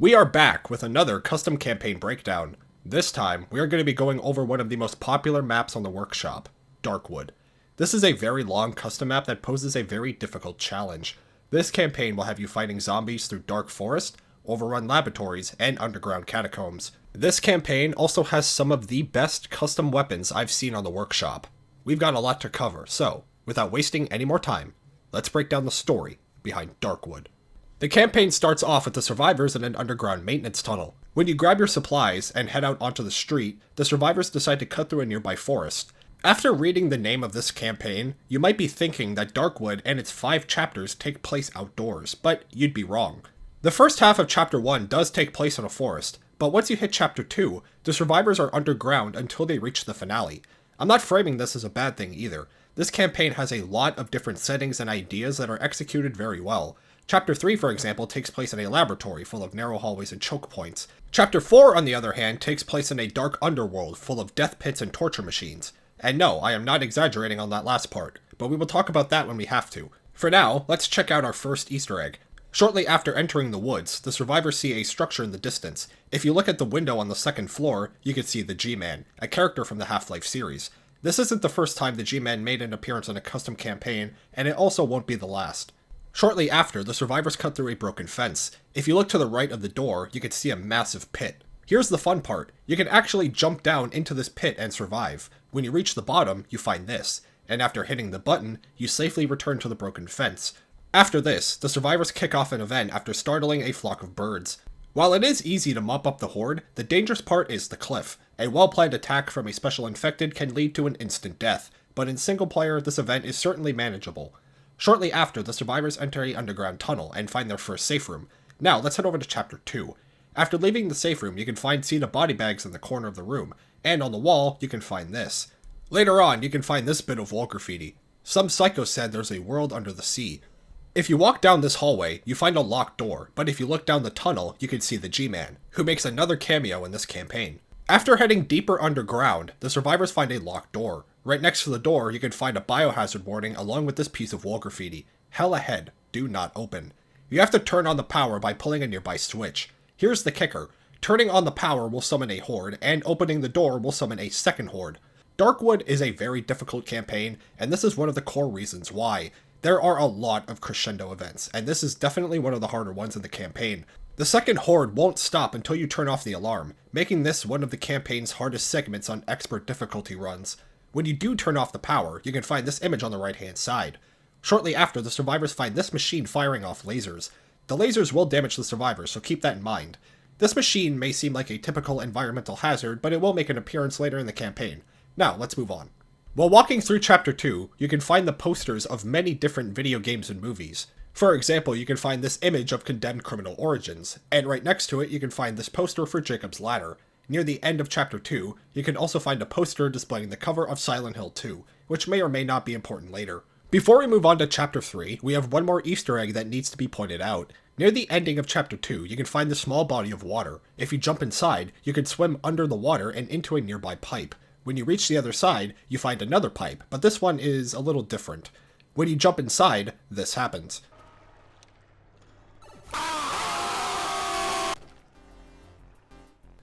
We are back with another custom campaign breakdown. This time, we are going to be going over one of the most popular maps on the workshop, Darkwood. This is a very long custom map that poses a very difficult challenge. This campaign will have you fighting zombies through dark forest, overrun laboratories, and underground catacombs. This campaign also has some of the best custom weapons I've seen on the workshop. We've got a lot to cover, so, without wasting any more time, let's break down the story behind Darkwood. The campaign starts off with the survivors in an underground maintenance tunnel. When you grab your supplies and head out onto the street, the survivors decide to cut through a nearby forest. After reading the name of this campaign, you might be thinking that Darkwood and its 5 chapters take place outdoors, but you'd be wrong. The first half of Chapter 1 does take place in a forest, but once you hit Chapter 2, the survivors are underground until they reach the finale. I'm not framing this as a bad thing either. This campaign has a lot of different settings and ideas that are executed very well. Chapter 3, for example, takes place in a laboratory full of narrow hallways and choke points. Chapter 4, on the other hand, takes place in a dark underworld full of death pits and torture machines. And no, I am not exaggerating on that last part, but we will talk about that when we have to. For now, let's check out our first Easter egg. Shortly after entering the woods, the survivors see a structure in the distance. If you look at the window on the second floor, you can see the G-Man, a character from the Half-Life series. This isn't the first time the G-Man made an appearance in a custom campaign, and it also won't be the last. Shortly after, the survivors cut through a broken fence. If you look to the right of the door, you can see a massive pit. Here's the fun part. You can actually jump down into this pit and survive. When you reach the bottom, you find this, and after hitting the button, you safely return to the broken fence. After this, the survivors kick off an event after startling a flock of birds. While it is easy to mop up the horde, the dangerous part is the cliff. A well-planned attack from a special infected can lead to an instant death, but in single player, this event is certainly manageable. Shortly after, the survivors enter an underground tunnel and find their first safe room. Now, let's head over to Chapter 2. After leaving the safe room, you can find seed of body bags in the corner of the room, and on the wall, you can find this. Later on, you can find this bit of wall graffiti. Some psycho said there's a world under the sea. If you walk down this hallway, you find a locked door, but if you look down the tunnel, you can see the G-Man, who makes another cameo in this campaign. After heading deeper underground, the survivors find a locked door. Right next to the door, you can find a biohazard warning along with this piece of wall graffiti. Hell ahead, do not open. You have to turn on the power by pulling a nearby switch. Here's the kicker. Turning on the power will summon a horde, and opening the door will summon a second horde. Darkwood is a very difficult campaign, and this is one of the core reasons why. There are a lot of crescendo events, and this is definitely one of the harder ones in the campaign. The second horde won't stop until you turn off the alarm, making this one of the campaign's hardest segments on expert difficulty runs. When you do turn off the power, you can find this image on the right-hand side. Shortly after, the survivors find this machine firing off lasers. The lasers will damage the survivors, so keep that in mind. This machine may seem like a typical environmental hazard, but it will make an appearance later in the campaign. Now, let's move on. While walking through Chapter 2, you can find the posters of many different video games and movies. For example, you can find this image of Condemned Criminal Origins, and right next to it you can find this poster for Jacob's Ladder. Near the end of Chapter 2, you can also find a poster displaying the cover of Silent Hill 2, which may or may not be important later. Before we move on to Chapter 3, we have one more Easter egg that needs to be pointed out. Near the ending of Chapter 2, you can find this small body of water. If you jump inside, you can swim under the water and into a nearby pipe. When you reach the other side, you find another pipe, but this one is a little different. When you jump inside, this happens.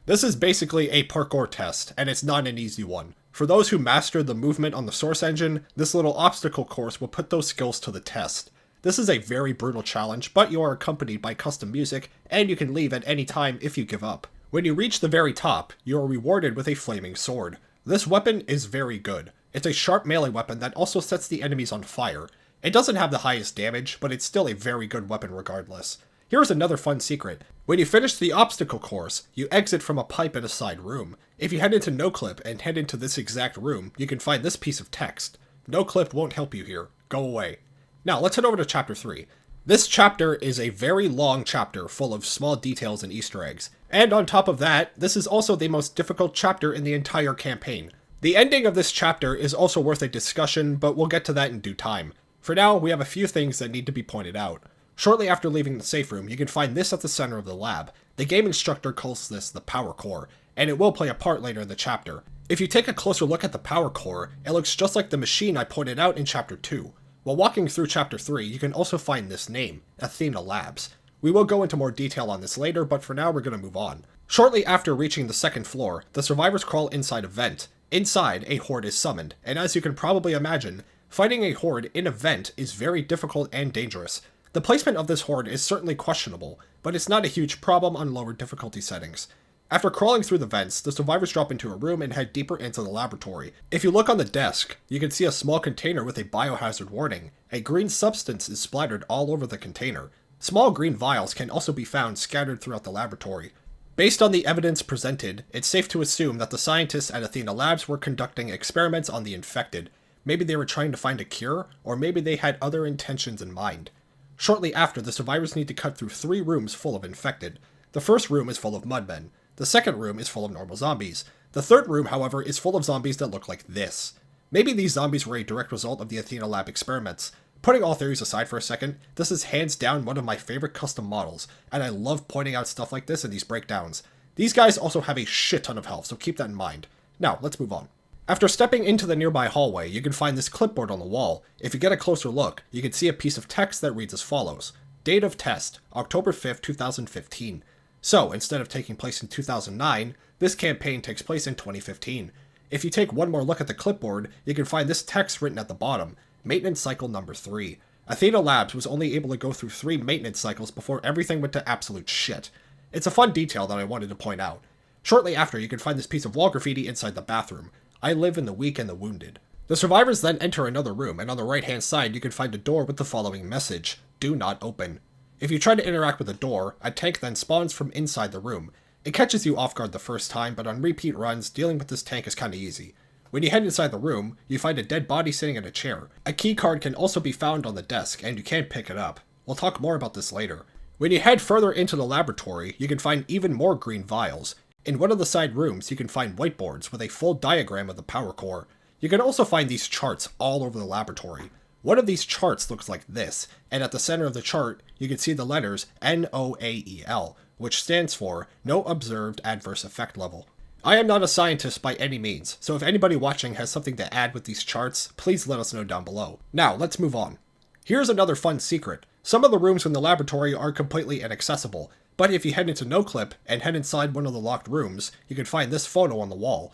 This is basically a parkour test, and it's not an easy one. For those who mastered the movement on the Source engine, this little obstacle course will put those skills to the test. This is a very brutal challenge, but you are accompanied by custom music, and you can leave at any time if you give up. When you reach the very top, you are rewarded with a flaming sword. This weapon is very good. It's a sharp melee weapon that also sets the enemies on fire. It doesn't have the highest damage, but it's still a very good weapon regardless. Here's another fun secret. When you finish the obstacle course, you exit from a pipe in a side room. If you head into NoClip and head into this exact room, you can find this piece of text. NoClip won't help you here. Go away. Now, let's head over to Chapter 3. This chapter is a very long chapter full of small details and Easter eggs. And on top of that, this is also the most difficult chapter in the entire campaign. The ending of this chapter is also worth a discussion, but we'll get to that in due time. For now, we have a few things that need to be pointed out. Shortly after leaving the safe room, you can find this at the center of the lab. The game instructor calls this the power core, and it will play a part later in the chapter. If you take a closer look at the power core, it looks just like the machine I pointed out in Chapter 2. While walking through Chapter 3, you can also find this name, Athena Labs. We will go into more detail on this later, but for now we're going to move on. Shortly after reaching the second floor, the survivors crawl inside a vent. Inside, a horde is summoned, and as you can probably imagine, fighting a horde in a vent is very difficult and dangerous. The placement of this horde is certainly questionable, but it's not a huge problem on lower difficulty settings. After crawling through the vents, the survivors drop into a room and head deeper into the laboratory. If you look on the desk, you can see a small container with a biohazard warning. A green substance is splattered all over the container. Small green vials can also be found scattered throughout the laboratory. Based on the evidence presented, it's safe to assume that the scientists at Athena Labs were conducting experiments on the infected. Maybe they were trying to find a cure, or maybe they had other intentions in mind. Shortly after, the survivors need to cut through 3 rooms full of infected. The first room is full of mudmen. The second room is full of normal zombies. The third room, however, is full of zombies that look like this. Maybe these zombies were a direct result of the Athena Lab experiments. Putting all theories aside for a second, this is hands down one of my favorite custom models, and I love pointing out stuff like this in these breakdowns. These guys also have a shit ton of health, so keep that in mind. Now, let's move on. After stepping into the nearby hallway, you can find this clipboard on the wall. If you get a closer look, you can see a piece of text that reads as follows. Date of test, October 5th, 2015. So, instead of taking place in 2009, this campaign takes place in 2015. If you take one more look at the clipboard, you can find this text written at the bottom, Maintenance Cycle Number 3. Athena Labs was only able to go through 3 maintenance cycles before everything went to absolute shit. It's a fun detail that I wanted to point out. Shortly after, you can find this piece of wall graffiti inside the bathroom. I live in the weak and the wounded. The survivors then enter another room, and on the right-hand side you can find a door with the following message, Do not open. If you try to interact with the door, a tank then spawns from inside the room. It catches you off guard the first time, but on repeat runs, dealing with this tank is kinda easy. When you head inside the room, you find a dead body sitting in a chair. A key card can also be found on the desk, and you can't pick it up. We'll talk more about this later. When you head further into the laboratory, you can find even more green vials. In one of the side rooms, you can find whiteboards with a full diagram of the power core. You can also find these charts all over the laboratory. One of these charts looks like this, and at the center of the chart, you can see the letters NOAEL, which stands for No Observed Adverse Effect Level. I am not a scientist by any means, so if anybody watching has something to add with these charts, please let us know down below. Now, let's move on. Here's another fun secret. Some of the rooms in the laboratory are completely inaccessible, but if you head into NoClip and head inside one of the locked rooms, you can find this photo on the wall.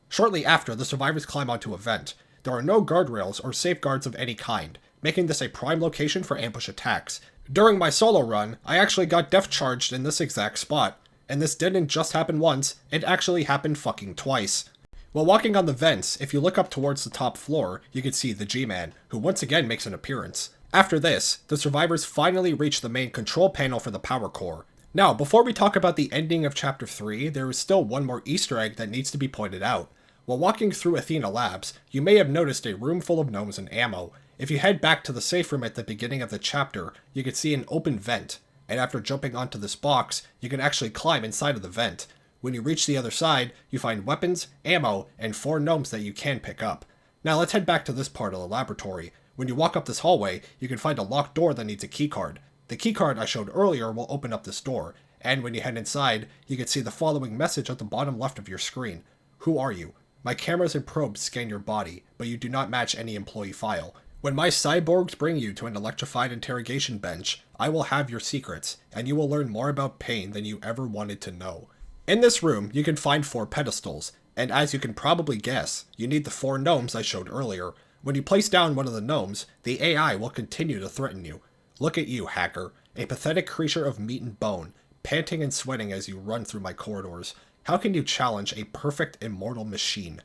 Shortly after, the survivors climb onto a vent. There are no guardrails or safeguards of any kind, making this a prime location for ambush attacks. During my solo run, I actually got depth charged in this exact spot, and this didn't just happen once, it actually happened fucking twice. While walking on the vents, if you look up towards the top floor, you can see the G-Man, who once again makes an appearance. After this, the survivors finally reach the main control panel for the power core. Now, before we talk about the ending of Chapter 3, there is still one more Easter egg that needs to be pointed out. While walking through Athena Labs, you may have noticed a room full of gnomes and ammo. If you head back to the safe room at the beginning of the chapter, you can see an open vent, and after jumping onto this box, you can actually climb inside of the vent. When you reach the other side, you find weapons, ammo, and 4 gnomes that you can pick up. Now let's head back to this part of the laboratory. When you walk up this hallway, you can find a locked door that needs a keycard. The keycard I showed earlier will open up this door, and when you head inside, you can see the following message at the bottom left of your screen. Who are you? My cameras and probes scan your body, but you do not match any employee file. When my cyborgs bring you to an electrified interrogation bench, I will have your secrets, and you will learn more about pain than you ever wanted to know. In this room, you can find 4 pedestals, and as you can probably guess, you need the 4 gnomes I showed earlier. When you place down one of the gnomes, the AI will continue to threaten you. Look at you, hacker, a pathetic creature of meat and bone, panting and sweating as you run through my corridors. How can you challenge a perfect immortal machine?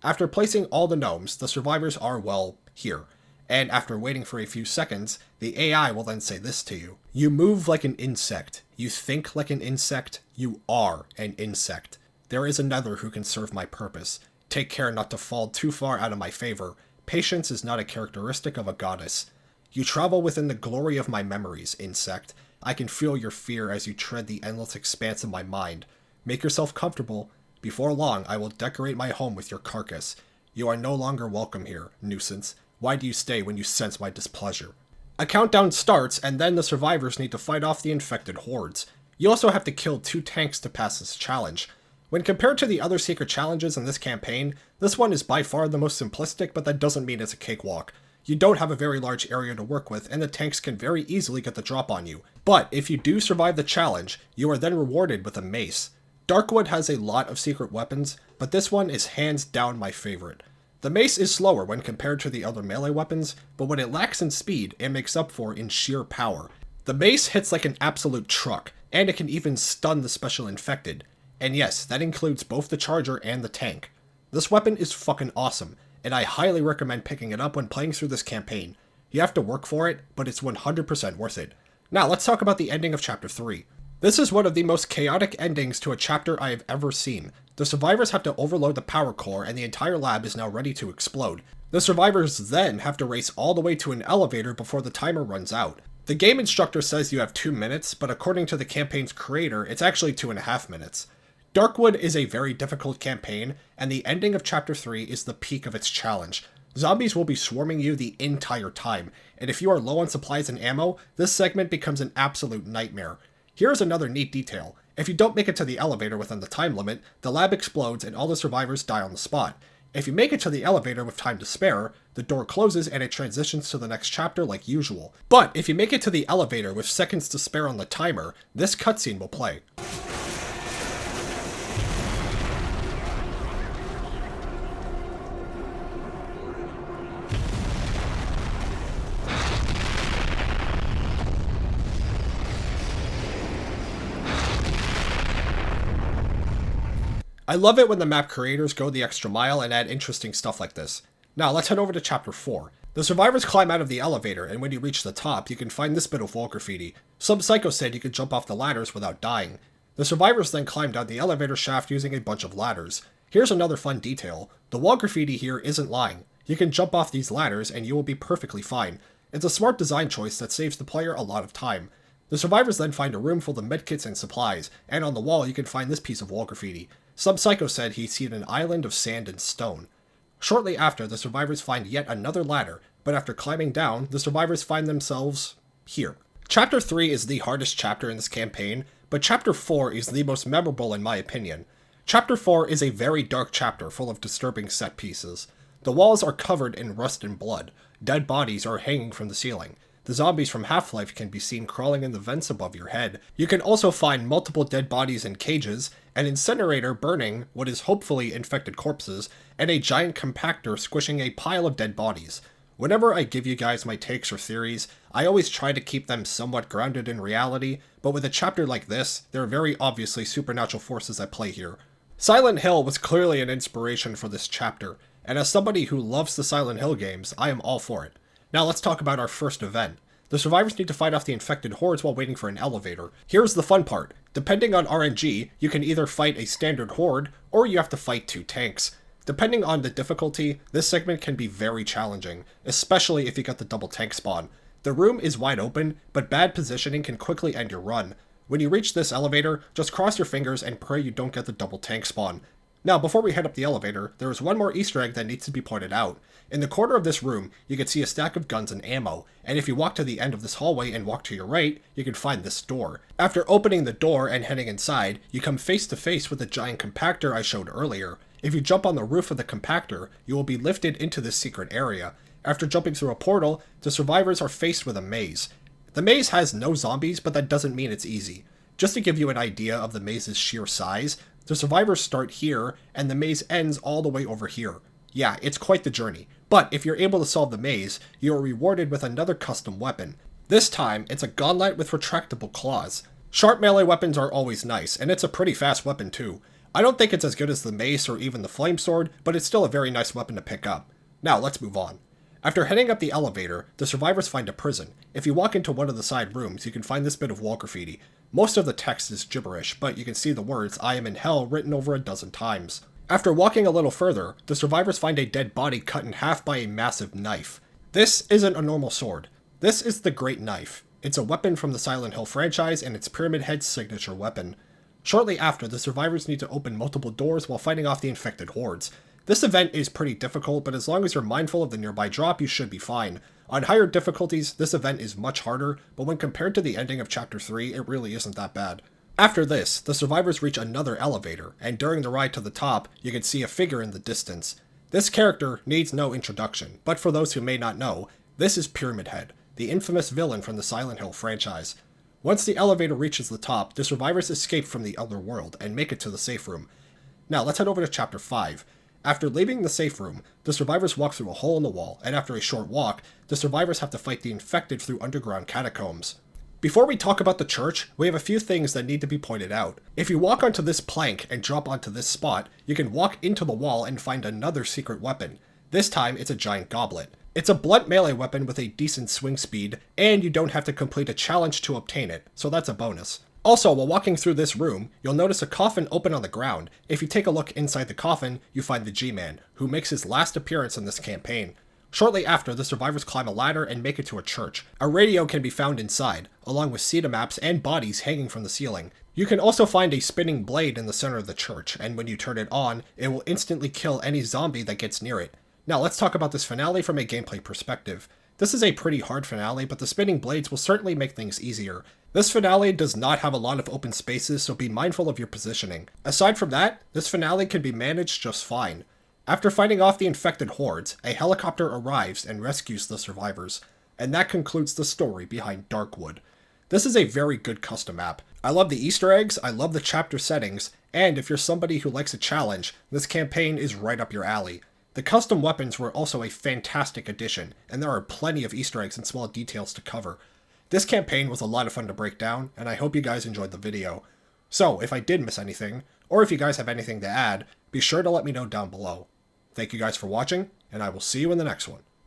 After placing all the gnomes, the survivors are, well, here. And after waiting for a few seconds, the AI will then say this to you. You move like an insect. You think like an insect. You are an insect. There is another who can serve my purpose. Take care not to fall too far out of my favor. Patience is not a characteristic of a goddess. You travel within the glory of my memories, insect. I can feel your fear as you tread the endless expanse of my mind. Make yourself comfortable. Before long, I will decorate my home with your carcass. You are no longer welcome here, nuisance. Why do you stay when you sense my displeasure? A countdown starts, and then the survivors need to fight off the infected hordes. You also have to kill 2 tanks to pass this challenge. When compared to the other secret challenges in this campaign, this one is by far the most simplistic, but that doesn't mean it's a cakewalk. You don't have a very large area to work with, and the tanks can very easily get the drop on you. But if you do survive the challenge, you are then rewarded with a mace. Darkwood has a lot of secret weapons, but this one is hands down my favorite. The mace is slower when compared to the other melee weapons, but what it lacks in speed, it makes up for in sheer power. The mace hits like an absolute truck, and it can even stun the special infected. And yes, that includes both the charger and the tank. This weapon is fucking awesome, and I highly recommend picking it up when playing through this campaign. You have to work for it, but it's 100% worth it. Now let's talk about the ending of Chapter 3. This is one of the most chaotic endings to a chapter I have ever seen. The survivors have to overload the power core and the entire lab is now ready to explode. The survivors then have to race all the way to an elevator before the timer runs out. The game instructor says you have 2 minutes, but according to the campaign's creator, it's actually 2.5 minutes. Darkwood is a very difficult campaign, and the ending of Chapter 3 is the peak of its challenge. Zombies will be swarming you the entire time, and if you are low on supplies and ammo, this segment becomes an absolute nightmare. Here's another neat detail. If you don't make it to the elevator within the time limit, the lab explodes and all the survivors die on the spot. If you make it to the elevator with time to spare, the door closes and it transitions to the next chapter like usual. But if you make it to the elevator with seconds to spare on the timer, this cutscene will play. I love it when the map creators go the extra mile and add interesting stuff like this. Now let's head over to Chapter 4. The survivors climb out of the elevator, and when you reach the top, you can find this bit of wall graffiti. Some psycho said you could jump off the ladders without dying. The survivors then climb down the elevator shaft using a bunch of ladders. Here's another fun detail. The wall graffiti here isn't lying. You can jump off these ladders and you will be perfectly fine. It's a smart design choice that saves the player a lot of time. The survivors then find a room full of medkits and supplies, and on the wall you can find this piece of wall graffiti. Some psycho said he'd seen an island of sand and stone. Shortly after, the survivors find yet another ladder, but after climbing down, the survivors find themselves here. Chapter 3 is the hardest chapter in this campaign, but Chapter 4 is the most memorable in my opinion. Chapter 4 is a very dark chapter full of disturbing set pieces. The walls are covered in rust and blood. Dead bodies are hanging from the ceiling. The zombies from Half-Life can be seen crawling in the vents above your head. You can also find multiple dead bodies in cages, an incinerator burning what is hopefully infected corpses, and a giant compactor squishing a pile of dead bodies. Whenever I give you guys my takes or theories, I always try to keep them somewhat grounded in reality, but with a chapter like this, there are very obviously supernatural forces at play here. Silent Hill was clearly an inspiration for this chapter, and as somebody who loves the Silent Hill games, I am all for it. Now let's talk about our first event. The survivors need to fight off the infected hordes while waiting for an elevator. Here's the fun part. Depending on RNG, you can either fight a standard horde, or you have to fight 2 tanks. Depending on the difficulty, this segment can be very challenging, especially if you get the double tank spawn. The room is wide open, but bad positioning can quickly end your run. When you reach this elevator, just cross your fingers and pray you don't get the double tank spawn. Now, before we head up the elevator, there is one more Easter egg that needs to be pointed out. In the corner of this room, you can see a stack of guns and ammo, and if you walk to the end of this hallway and walk to your right, you can find this door. After opening the door and heading inside, you come face to face with the giant compactor I showed earlier. If you jump on the roof of the compactor, you will be lifted into this secret area. After jumping through a portal, the survivors are faced with a maze. The maze has no zombies, but that doesn't mean it's easy. Just to give you an idea of the maze's sheer size, the survivors start here, and the maze ends all the way over here. Yeah, it's quite the journey. But if you're able to solve the maze, you are rewarded with another custom weapon. This time, it's a gauntlet with retractable claws. Sharp melee weapons are always nice, and it's a pretty fast weapon too. I don't think it's as good as the mace or even the flame sword, but it's still a very nice weapon to pick up. Now, let's move on. After heading up the elevator, the survivors find a prison. If you walk into one of the side rooms, you can find this bit of wall graffiti. Most of the text is gibberish, but you can see the words "I am in hell" written over a dozen times. After walking a little further, the survivors find a dead body cut in half by a massive knife. This isn't a normal sword. This is the Great Knife. It's a weapon from the Silent Hill franchise, and it's Pyramid Head's signature weapon. Shortly after, the survivors need to open multiple doors while fighting off the infected hordes. This event is pretty difficult, but as long as you're mindful of the nearby drop, you should be fine. On higher difficulties, this event is much harder, but when compared to the ending of Chapter 3, it really isn't that bad. After this, the survivors reach another elevator, and during the ride to the top, you can see a figure in the distance. This character needs no introduction, but for those who may not know, this is Pyramid Head, the infamous villain from the Silent Hill franchise. Once the elevator reaches the top, the survivors escape from the other world and make it to the safe room. Now let's head over to Chapter 5. After leaving the safe room, the survivors walk through a hole in the wall, and after a short walk, the survivors have to fight the infected through underground catacombs. Before we talk about the church, we have a few things that need to be pointed out. If you walk onto this plank and drop onto this spot, you can walk into the wall and find another secret weapon. This time, it's a giant goblet. It's a blunt melee weapon with a decent swing speed, and you don't have to complete a challenge to obtain it, so that's a bonus. Also, while walking through this room, you'll notice a coffin open on the ground. If you take a look inside the coffin, you find the G-Man, who makes his last appearance in this campaign. Shortly after, the survivors climb a ladder and make it to a church. A radio can be found inside, along with Ceta maps and bodies hanging from the ceiling. You can also find a spinning blade in the center of the church, and when you turn it on, it will instantly kill any zombie that gets near it. Now let's talk about this finale from a gameplay perspective. This is a pretty hard finale, but the spinning blades will certainly make things easier. This finale does not have a lot of open spaces, so be mindful of your positioning. Aside from that, this finale can be managed just fine. After fighting off the infected hordes, a helicopter arrives and rescues the survivors, and that concludes the story behind Darkwood. This is a very good custom map. I love the Easter eggs, I love the chapter settings, and if you're somebody who likes a challenge, this campaign is right up your alley. The custom weapons were also a fantastic addition, and there are plenty of Easter eggs and small details to cover. This campaign was a lot of fun to break down, and I hope you guys enjoyed the video. So, if I did miss anything, or if you guys have anything to add, be sure to let me know down below. Thank you guys for watching, and I will see you in the next one.